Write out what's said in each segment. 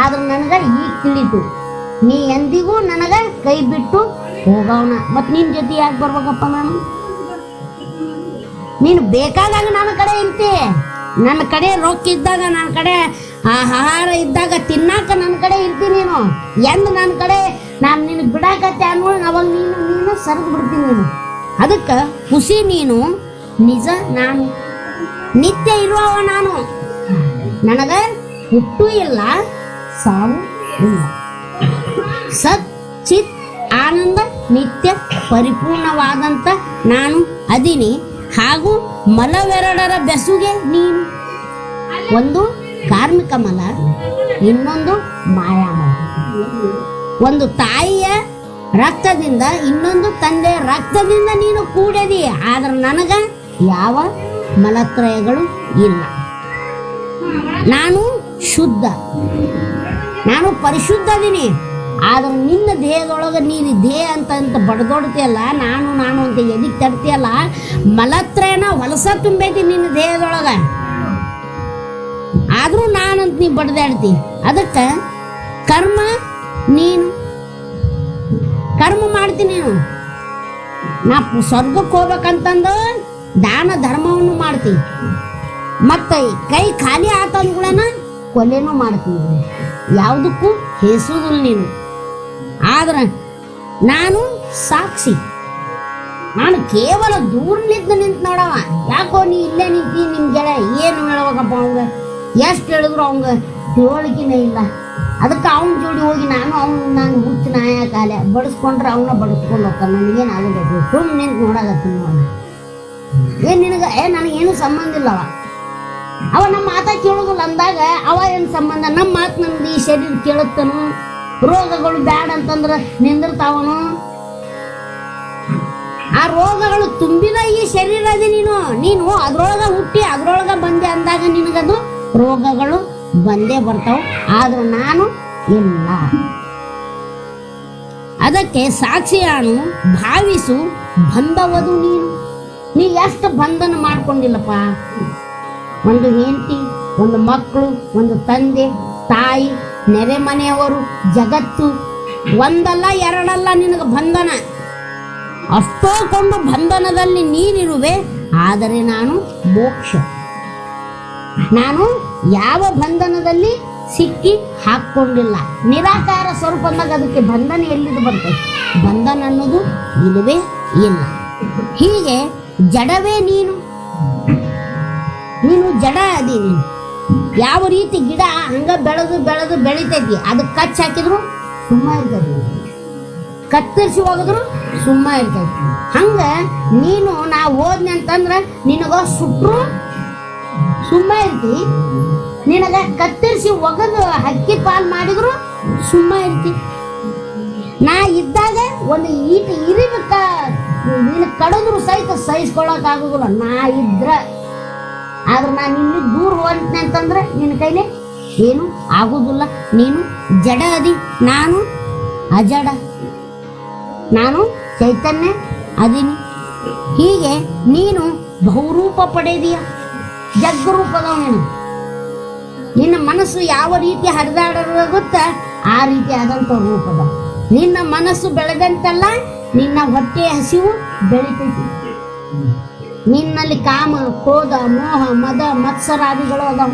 ಆದ್ರೆ ನನಗೆ ಈಗ ತಿಳಿತು, ನೀ ಎಂದಿಗೂ ನನಗೆ ಕೈ ಬಿಟ್ಟು ಹೋಗವನ. ಮತ್ತು ನಿನ್ನ ಜೊತೆ ಯಾಕೆ ಬರ್ಬೇಕಪ್ಪ ನಾನು? ನೀನು ಬೇಕಾದಾಗ ನನ್ನ ಕಡೆ ಇರ್ತಿ, ನನ್ನ ಕಡೆ ರೊಕ್ಕ ಇದ್ದಾಗ, ನನ್ನ ಕಡೆ ಆಹಾರ ಇದ್ದಾಗ ತಿನ್ನಾಕ ನನ್ನ ಕಡೆ ಇರ್ತೀನಿ. ನೀನು ಎಂದು ನನ್ನ ಕಡೆ ನಾನು ನಿನಗೆ ಬಿಡಾಕತ್ತೆ ಅನ್ನೋ ಅವಾಗ ನೀನು ಸರಿದು ಬಿಡ್ತೀನಿ. ನೀನು ಅದಕ್ಕೆ ಖುಷಿ ನೀನು, ನಿಜ ನಾನು, ನಿತ್ಯ ಇರುವವ ನಾನು. ನನಗೆ ಹುಟ್ಟು ಇಲ್ಲ, ಸಾವು ಇಲ್ಲ. ಸತ್ ಚಿತ್ ಆನಂದ ನಿತ್ಯ ಪರಿಪೂರ್ಣವಾದಂಥ ನಾನು ಅದೀನಿ. ಹಾಗೂ ಮಲವೆರಡರ ಬೆಸುಗೆ ನೀನು. ಒಂದು ಕಾರ್ಮಿಕ ಮಲ, ಇನ್ನೊಂದು ಮಾಯಾಮಲ. ಒಂದು ತಾಯಿಯ ರಕ್ತದಿಂದ, ಇನ್ನೊಂದು ತಂದೆಯ ರಕ್ತದಿಂದ ನೀನು ಕೂಡದಿ. ಆದ್ರೆ ನನಗೆ ಯಾವ ಮಲತ್ರಯಗಳು ಇಲ್ಲ. ನಾನು ಶುದ್ಧ, ನಾನು ಪರಿಶುದ್ಧ ಅದೀನಿ. ಆದ್ರೆ ನಿನ್ನ ದೇಹದೊಳಗೆ ನೀನು ದೇಹ ಅಂತ ಬಡ್ದೊಡ್ತಿಯಲ್ಲ, ನಾನು ನಾನು ಅಂತ ಎದಿಗೆ ತಡ್ತೀಯಲ್ಲ, ಮಲತ್ರಯನ ಹೊಲಸ ತುಂಬೈತಿ ನಿನ್ನ ದೇಹದೊಳಗೆ. ಆದರೂ ನಾನಂತ ನೀ ಬಡ್ದಾಡ್ತಿ. ಅದಕ್ಕೆ ಕರ್ಮ ನೀನು ಕರ್ಮ ಮಾಡ್ತೀನಿ. ನೀನು ನಾ ಸ್ವರ್ಗಕ್ಕೆ ಹೋಗ್ಬೇಕಂತಂದು ದಾನ ಧರ್ಮವನ್ನು ಮಾಡ್ತೀನಿ, ಮತ್ತು ಕೈ ಖಾಲಿ ಆತಂದ್ಗಳನ್ನ ಕೊಲೆನೂ ಮಾಡ್ತೀನಿ. ಯಾವುದಕ್ಕೂ ಹೆಸುದಿಲ್ಲ ನೀನು. ಆದ್ರೆ ನಾನು ಸಾಕ್ಷಿ. ನಾನು ಕೇವಲ ದೂರನಿಂದ ನಿಂತು ನೋಡವ. ಯಾಕೋ ನೀ ಇಲ್ಲೇ ನಿಂತಿ, ನಿನ್ನ ಗೆಳೆ ಏನು ಹೇಳ್ಬೇಕಪ್ಪ ಅವಂಗ, ಎಷ್ಟು ಹೇಳಿದ್ರು ಅವಂಗ ತಿಳುವಳಿಕೆನೇ ಇಲ್ಲ. ಅದಕ್ಕೆ ಅವನ ಜೋಡಿ ಹೋಗಿ ನಾನು ಹುಚ್ಚು ನಾಯ ಕಾಲೆ ಬಡಿಸ್ಕೊಂಡ್ರೆ ಅವನ್ನ ಬಡಿಸ್ಕೊಂಡು ಹೋಗ್ತಾನೆ. ನನಗೇನು ಆಗಬೇಕು, ಸುಮ್ಮನೆ ನಿಂತು ನೋಡಾಕತ್ತೀನಿ ನೋಡ. ಏನು ನಿನಗೆ ನನಗೇನು ಸಂಬಂಧ ಇಲ್ಲವ. ಅವ ನಮ್ಮ ಮಾತ ಕೇಳೋದಿಲ್ಲ ಅಂದಾಗ ಅವ ಏನು ಸಂಬಂಧ? ನಮ್ಮ ಮಾತು ನಮ್ದು ಈ ಶರೀರ ಕೇಳುತ್ತನು. ರೋಗಗಳು ಬ್ಯಾಡ ಅಂತಂದ್ರೆ ನಿಂದಿರ್ತಾವನು. ಆ ರೋಗಗಳು ತುಂಬಿದ ಈ ಶರೀರ ಅದೇ. ನೀನು ಅದ್ರೊಳಗ ಹುಟ್ಟಿ ಅದ್ರೊಳಗ ಬಂದೆ ಅಂದಾಗ ನಿನಗದು ರೋಗಗಳು ಬಂದೇ ಬರ್ತಾವ. ಆದ್ರೆ ನಾನು ಇಲ್ಲ. ಅದಕ್ಕೆ ಸಾಕ್ಷಿಯಾನು ಭಾವಿಸು, ಬಂಧವದು ನೀನು. ನೀ ಎಷ್ಟು ಬಂಧನ ಮಾಡ್ಕೊಂಡಿಲ್ಲಪ್ಪ. ಒಂದು ಹೆಂಡತಿ, ಒಂದು ಮಕ್ಕಳು, ಒಂದು ತಂದೆ ತಾಯಿ, ನೆರೆ ಮನೆಯವರು, ಜಗತ್ತು, ಒಂದಲ್ಲ ಎರಡಲ್ಲ ನಿನಗೆ ಬಂಧನ. ಅಷ್ಟೋ ಕೊಂಡು ಬಂಧನದಲ್ಲಿ ನೀನಿರುವೆ. ಆದರೆ ನಾನು ಮೋಕ್ಷ. ನಾನು ಯಾವ ಬಂಧನದಲ್ಲಿ ಸಿಕ್ಕಿ ಹಾಕ್ಕೊಂಡಿಲ್ಲ. ನಿರಾಕಾರ ಸ್ವರೂಪ ಅಂದಾಗ ಅದಕ್ಕೆ ಬಂಧನ ಎಲ್ಲಿದು ಬರ್ತದೆ? ಬಂಧನ ಅನ್ನೋದು ಇಲ್ಲವೇ ಇಲ್ಲ. ಹೀಗೆ ಜಡವೇ ನೀನು. ನೀನು ಜಡ ಅದೀನಿ. ಯಾವ ರೀತಿ ಗಿಡ ಹಂಗ ಬೆಳೆದು ಬೆಳೆದು ಬೆಳಿತೈತಿ, ಅದಕ್ಕೆ ಕಚ್ಚಿ ಹಾಕಿದ್ರು ಸುಮ್ಮ ಇರ್ತೈತಿ, ಕತ್ತರಿಸಿ ಹೋಗಿದ್ರು ಸುಮ್ಮ ಇರ್ತೈತಿ. ಹಂಗ ನೀನು ನಾ ಹೋದ್ನಿ ಅಂತಂದ್ರೆ ನಿನಗ ಸುಟ್ರು ಸುಮ್ಮ ಇರ್ತಿ, ನಿನಗ ಕತ್ತರಿಸಿ ಒಗದು ಹಕ್ಕಿ ಪಾಲ್ ಮಾಡಿದ್ರು ಸುಮ್ಮ ಇರ್ತಿ. ನಾ ಇದ್ದಾಗ ಒಂದು ಈಟ ಇರಿಬೇಕ, ನೀನು ಕಡಿದ್ರು ಸಹಿತ ಸಹಿಸ್ಕೊಳಕ್ ಆಗುದಿಲ್ಲ ನಾ ಇದ್ರ. ಆದ್ರೆ ನಾನು ಇಲ್ಲಿ ದೂರ ಹೋಗ್ತೀನಿ ಅಂತಂದ್ರೆ ನಿನ್ನ ಕೈಲಿ ಏನು ಆಗುದಿಲ್ಲ. ನೀನು ಜಡ ಅದಿ, ನಾನು ಅಜಡ, ನಾನು ಚೈತನ್ಯ ಅದೀನಿ. ಹೀಗೆ ನೀನು ಬಹುರೂಪ ಪಡೆದೀಯ, ಜಗ್ಗರೂಪದವ. ನಿನ್ನ ಮನಸ್ಸು ಯಾವ ರೀತಿ ಹರಿದಾಡುತ್ತ ಆ ರೀತಿ ಆದಂಥ ರೂಪದ. ನಿನ್ನ ಮನಸ್ಸು ಬೆಳೆದಂತೆಲ್ಲ ನಿನ್ನ ಹೊಟ್ಟೆಯ ಹಸಿವು ಬೆಳಿತೈತಿ. ನಿನ್ನಲ್ಲಿ ಕಾಮ, ಕ್ರೋಧ, ಮೋಹ, ಮದ, ಮತ್ಸರಾದಿಗಳು ಅದಾವ.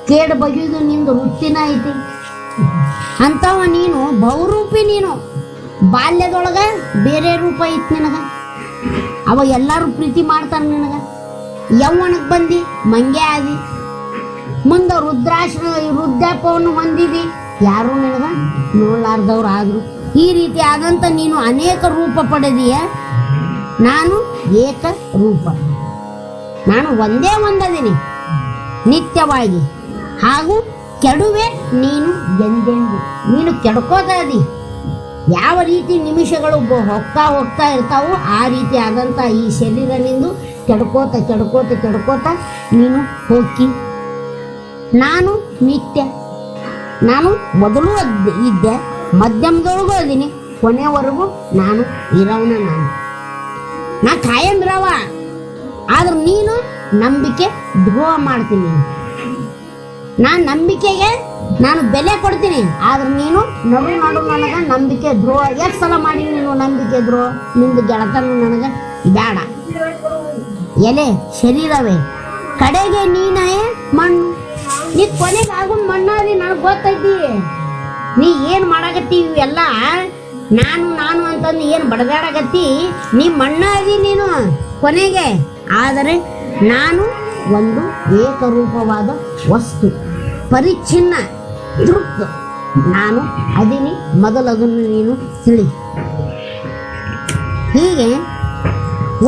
ಕೇಡು ಬಗೆಯುವುದು ನಿಂದು ವೃತ್ತಿನ ಐತಿ. ಅಂತವ ನೀನು ಬಹುರೂಪಿ. ನೀನು ಬಾಲ್ಯದೊಳಗ ಬೇರೆ ರೂಪ ಐತಿ ನಿನಗ. ಅವ ಎಲ್ಲರೂ ಪ್ರೀತಿ ಮಾಡ್ತಾರ ನಿನಗ. ಯೌವನಕ್ಕೆ ಬಂದು ಮಂಗೆ ಆದಿ, ಮುಂದೆ ವೃದ್ಧಾಪವನ್ನು ಹೊಂದಿದಿ, ಯಾರು ನಿನಗ ನೋಡ್ಲಾರ್ದವ್ರು ಆದ್ರು. ಈ ರೀತಿ ಆದಂತ ನೀನು ಅನೇಕ ರೂಪ ಪಡೆದೀಯ. ನಾನು ಏಕ ರೂಪ. ನಾನು ಒಂದೇ ಒಂದದೀನಿ ನಿತ್ಯವಾಗಿ. ಹಾಗೂ ಕೆಡುವೆ ನೀನು ಎಂದೆಂದು. ನೀನು ಕೆಡ್ಕೋತಾ ಇದ್ದಿ. ಯಾವ ರೀತಿ ನಿಮಿಷಗಳು ಹೋಗ್ತಾ ಇರ್ತಾವೋ ಆ ರೀತಿ ಆದಂಥ ಈ ಶರೀರ ನಿಂದು ಕೆಡ್ಕೋತ ಕೆಡ್ಕೋತ ಕೆಡ್ಕೋತ ನೀನು ಹೋಗಿ. ನಾನು ನಿತ್ಯ. ನಾನು ಮೊದಲು ಇದ್ದೆ, ಮಧ್ಯಮದೊಳಗೂ ಅದೀನಿ, ಕೊನೆವರೆಗೂ ನಾನು ಇರೋವನ. ನಾ ಕಾಯಂ ಇರವ. ಆದ್ರೆ ನೀನು ನಂಬಿಕೆ ದ್ರೋಹ ಮಾಡ್ತೀನಿ. ನಾನು ನಂಬಿಕೆಗೆ ನಾನು ಬೆಲೆ ಕೊಡ್ತೀನಿ, ಆದ್ರೆ ನೀನು ನಡು ನನಗೆ ನಂಬಿಕೆ ದ್ರೋಹ. ಎಷ್ಟು ಸಲ ಮಾಡಿ ನೀನು ನಂಬಿಕೆ ದ್ರೋಹ? ನಿಂದು ಗೆಳತನ ನನಗೆ ಬೇಡ. ಎಲೆ ಶರೀರವೇ ಕಡೆಗೆ ನೀನೇ ಮಣ್ಣು. ನೀ ಕೊನೆಗೆ ಆಗುನ್ ಮಣ್ಣಾದಿ ನನಗೆ ಗೊತ್ತೈತಿ. ನೀ ಏನು ಮಾಡಾಕತ್ತಿ ಇವೆಲ್ಲ ನಾನು ಅಂತಂದು ಏನು ಬಡದಾಡಕತ್ತಿ, ನೀ ಮಣ್ಣಾದಿ ನೀನು ಕೊನೆಗೆ. ಆದರೆ ನಾನು ಒಂದು ಏಕರೂಪವಾದ ವಸ್ತು, ಪರಿಚ್ಛಿನ್ನ ದೃಕ್. ನಾನು ಅದೀನಿ, ಮೊದಲದನ್ನು ನೀನು ತಿಳಿ. ಹೀಗೆ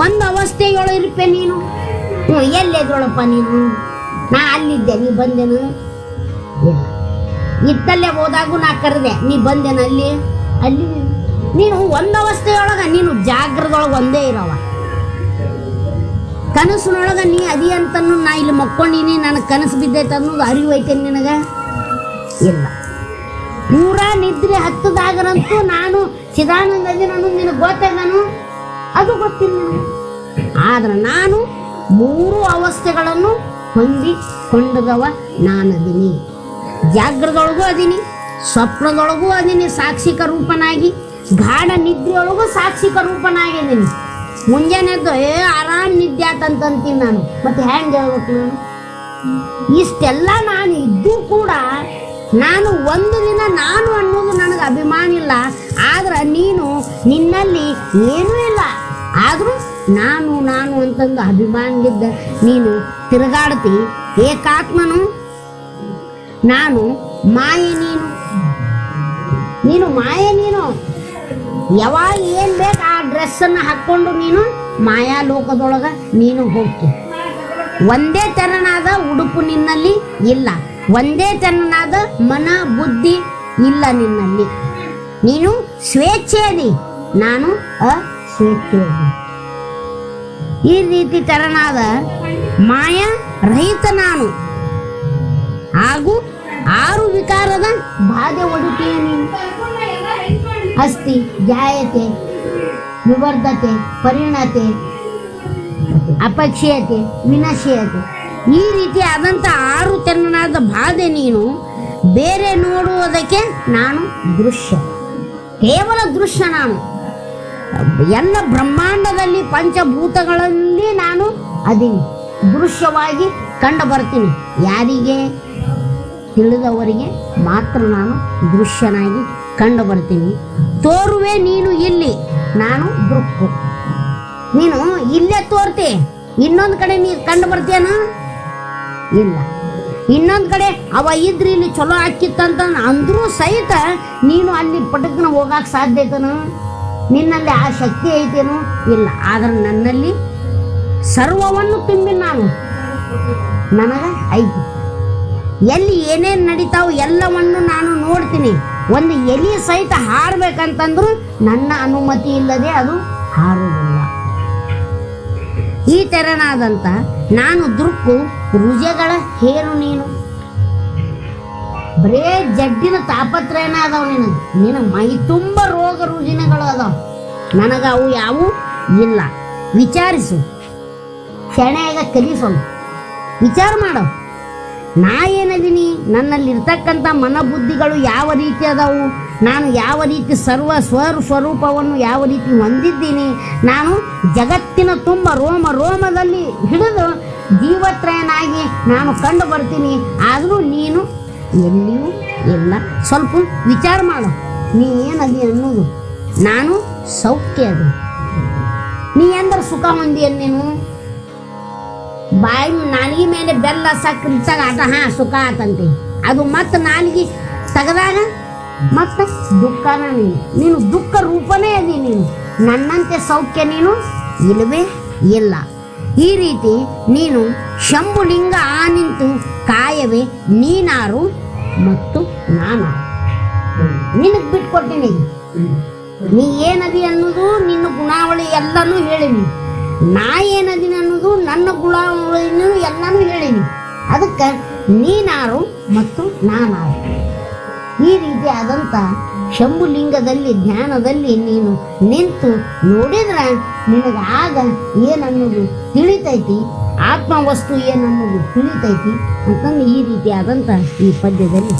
ಒಂದು ಅವಸ್ಥೆಯೊಳಗೆ ಇರುಪೆ ನೀನು. ಎಲ್ಲೆದೊಳಪ್ಪ ನೀನು? ನಾ ಅಲ್ಲಿದ್ದೆ, ನೀ ಬಂದೇನು? ಇತ್ತಲ್ಲೇ ಹೋದಾಗೂ ನಾ ಕರೆದೆ, ನೀ ಬಂದೇನು? ಅಲ್ಲಿ ನೀನು ಒಂದು ಅವಸ್ಥೆಯೊಳಗೆ ನೀನು ಜಾಗ್ರದೊಳಗೆ ಒಂದೇ ಇರವ. ಕನಸಿನೊಳಗೆ ನೀ ಅದಿ ಅಂತನೂ ನಾ ಇಲ್ಲಿ ಮಕ್ಕೊಂಡೀನಿ, ನನಗೆ ಕನಸು ಬಿದ್ದೈತೆ ಅನ್ನೋದು ಅರಿವು ಐತೇನೆ ನಿನಗೆ? ಇಲ್ಲ. ಪೂರಾ ನಿದ್ರೆ ಹತ್ತದಾಗರಂತೂ ನಾನು ಚಿದಾನಂದ ಅದೀನಿ ಅನ್ನೋದು ನಿನಗೆ ಗೊತ್ತೇನು? ಅದು ಗೊತ್ತಿಲ್ಲ ನನಗೆ. ಆದ್ರೆ ನಾನು 3 ಅವಸ್ಥೆಗಳನ್ನು ಹೊಂದಿಕೊಂಡದವ ನಾನದೀನಿ. ಜಾಗ್ರದೊಳಗೂ ಅದೀನಿ, ಸ್ವಪ್ನದೊಳಗೂ ಅದೀನಿ ಸಾಕ್ಷಿಕ ರೂಪನಾಗಿ, ಗಾಢ ನಿದ್ರೆಯೊಳಗೂ ಸಾಕ್ಷಿಕ ರೂಪನಾಗಿದ್ದೀನಿ. ಮುಂಜಾನೆದ್ದು ಆರಾಮ್ ನಿದ್ದೆ ಆತಂತೀನಿ ನಾನು. ಮತ್ತೆ ಹ್ಯಾಂಗೆ ಹೇಳ್ಬೇಕು ನಾನು? ಇಷ್ಟೆಲ್ಲ ನಾನು ಇದ್ದು ಕೂಡ ನಾನು ಒಂದು ದಿನ ನಾನು ಅನ್ನೋದು ನನಗೆ ಅಭಿಮಾನ ಇಲ್ಲ. ಆದ್ರೆ ನೀನು ನಿನ್ನಲ್ಲಿ ಏನೂ ಇಲ್ಲ, ಆದರೂ ನಾನು ಅಂತಂದು ಅಭಿಮಾನದಿಂದ ನೀನು ತಿರುಗಾಡ್ತಿ. ಏಕಾತ್ಮನು ನಾನು, ಮಾಯೆ ನೀನು ಮಾಯೆ. ನೀನು ಯಾವಾಗ ಏನು ಬೇಕು ಆ ಡ್ರೆಸ್ಸನ್ನು ಹಾಕ್ಕೊಂಡು ನೀನು ಮಾಯಾ ಲೋಕದೊಳಗೆ ನೀನು ಹೋಗ್ತಿ. ಒಂದೇ ತೆರನಾದ ಉಡುಪು ನಿನ್ನಲ್ಲಿ ಇಲ್ಲ, ಒಂದೇ ತೆರನಾದ ಮನ ಬುದ್ಧಿ ಇಲ್ಲ ನಿನ್ನಲ್ಲಿ. ನೀನು ಸ್ವೇಚ್ಛೆಯದಿ, ನಾನು ಅಸ್ವೇಚ್ಛೆಯದಿ. ಈ ರೀತಿ ತೆರನಾದ ಮಾಯಾ ರಹಿತ ನಾನು ಹಾಗೂ 6 ವಿಕಾರದ ಬಾಧೆ ಒಡುತ್ತೀಯ ನೀನು. ಅಸ್ತಿ, ಜಾಯತೆ, ವಿವರ್ಧತೆ, ಪರಿಣತೆ, ಅಪಕ್ಷೀಯತೆ, ವಿನಶ್ಯತೆ, ಈ ರೀತಿ ಆದಂಥ 6 ತೆರನಾದ ಬಾಧೆ ನೀನು. ಬೇರೆ ನೋಡುವುದಕ್ಕೆ ನಾನು ದೃಶ್ಯ, ಕೇವಲ ದೃಶ್ಯ ನಾನು. ಎಲ್ಲ ಬ್ರಹ್ಮಾಂಡದಲ್ಲಿ ಪಂಚಭೂತಗಳಲ್ಲಿ ನಾನು ಅದೀನಿ, ದೃಶ್ಯವಾಗಿ ಕಂಡು ಬರ್ತೀನಿ. ಯಾರಿಗೆ? ತಿಳಿದವರಿಗೆ ಮಾತ್ರ ನಾನು ದೃಶ್ಯನಾಗಿ ಕಂಡು ಬರ್ತೀನಿ. ತೋರುವೆ ನೀನು ಇಲ್ಲಿ, ನಾನು ದೃಕ್ಕು. ನೀನು ಇಲ್ಲೇ ತೋರ್ತಿ, ಇನ್ನೊಂದು ಕಡೆ ನೀ ಕಂಡು ಬರ್ತೀಯನ? ಇಲ್ಲ. ಇನ್ನೊಂದು ಕಡೆ ಅವ ಇದ್ರಿ ಇಲ್ಲಿ ಚಲೋ ಹಾಕಿತ್ತಂತ ಅಂದ್ರೂ ಸಹಿತ ನೀನು ಅಲ್ಲಿ ಪಟಕ್ನ ಹೋಗಕ್ಕೆ ಸಾಧ್ಯ ಐತನು? ನಿನ್ನಲ್ಲಿ ಆ ಶಕ್ತಿ ಐತೇನು? ಇಲ್ಲ. ಆದ್ರೆ ನನ್ನಲ್ಲಿ ಸರ್ವವನ್ನು ತುಂಬಿ ನಾನು ನನಗೆ ಐತಿ. ಎಲ್ಲಿ ಏನೇನು ನಡೀತಾವು ಎಲ್ಲವನ್ನು ನಾನು ನೋಡ್ತೀನಿ. ಒಂದು ಎಲಿ ಸಹಿತ ಹಾರಬೇಕಂತಂದ್ರೂ ನನ್ನ ಅನುಮತಿ ಇಲ್ಲದೆ ಅದು ಹಾರುವುದಿಲ್ಲ. ಈ ತೆರನಾದಂಥ ನಾನು ದೃಕ್ಕು, ರುಜಗಳ ಹೇರು ನೀನು. ಬರೇ ಜಡ್ಡಿನ ತಾಪತ್ರಯನ ಅದಾವ ನಿನ್ನ ಮೈ ತುಂಬ ರೋಗ ರುಜಿನಗಳು ಅದಾವ. ನನಗೆ ಅವು ಯಾವು ಇಲ್ಲ. ವಿಚಾರಿಸು, ಕ್ಷಣೆಯಾಗ ಕಲಿಸೋದು, ವಿಚಾರ ಮಾಡೋ. ನಾ ಏನದೀನಿ? ನನ್ನಲ್ಲಿರ್ತಕ್ಕಂಥ ಮನಬುದ್ಧಿಗಳು ಯಾವ ರೀತಿ ಅದಾವು? ನಾನು ಯಾವ ರೀತಿ ಸ್ವರೂಪವನ್ನು ಯಾವ ರೀತಿ ಹೊಂದಿದ್ದೀನಿ? ನಾನು ಜಗತ್ತಿನ ತುಂಬ ರೋಮದಲ್ಲಿ ಹಿಡಿದು ಜೀವತ್ರಯನಾಗಿ ನಾನು ಕಂಡು ಬರ್ತೀನಿ. ಆದರೂ ನೀನು ಎಲ್ಲಿಯೂ ಇಲ್ಲ. ಸ್ವಲ್ಪ ವಿಚಾರ ಮಾಡು, ನೀ ಏನದಿ ಅನ್ನೋದು. ನಾನು ಸೌಖ್ಯ ಅದಿ. ನೀ ಅಂದ್ರೆ ಸುಖ ಹೊಂದಿ ನೀನು. ಬಾಯಿ ನಾಲಿಗೆ ಮೇಲೆ ಬೆಲ್ಲ ಸಕ್ಕರೆ ಆಟ ಸುಖ ಆತಂತೆ. ಅದು ಮತ್ತೆ ನಾಲಿಗೆ ತೆಗೆದಾಗ ಮತ್ತೆ ದುಃಖನ ನೀನು ದುಃಖ ರೂಪನೇ ಅದಿ ನೀನು. ನನ್ನಂತೆ ಸೌಖ್ಯ ನೀನು ಇಲ್ಲವೇ ಇಲ್ಲ. ಈ ರೀತಿ ನೀನು ಶಂಭುಲಿಂಗ ನಿಂತು ಕಾಯವೇ ನೀನಾರು ಮತ್ತು ನಾನಾರು. ನಿನಗೆ ಬಿಟ್ಕೊಟ್ಟಿನಿ. ನೀ ಏನದಿ ಅನ್ನೋದು ನಿನ್ನ ಗುಣಾವಳಿ ಎಲ್ಲನೂ ಹೇಳಿನಿ. ನಾ ಏನದೀನಿ ಅನ್ನೋದು ನನ್ನ ಗುಣಾವಳಿನೂ ಎಲ್ಲನೂ ಹೇಳಿನಿ. ಅದಕ್ಕೆ ನೀನಾರು ಮತ್ತು ನಾನಾರು. ಈ ರೀತಿ ಆದಂಥ ಶಂಭುಲಿಂಗದಲ್ಲಿ ಧ್ಯಾನದಲ್ಲಿ ನೀನು ನಿಂತು ನೋಡಿದ್ರೆ ನಿನಗೆ ಆಗ ಏನನ್ನೋದು ತಿಳಿತೈತಿ, ಆತ್ಮವಸ್ತು ಏನನ್ನೋದು ತಿಳಿತೈತಿ ಅಂತಂದು ಈ ರೀತಿ ಆದಂಥ ಈ ಪದ್ಯದಲ್ಲಿ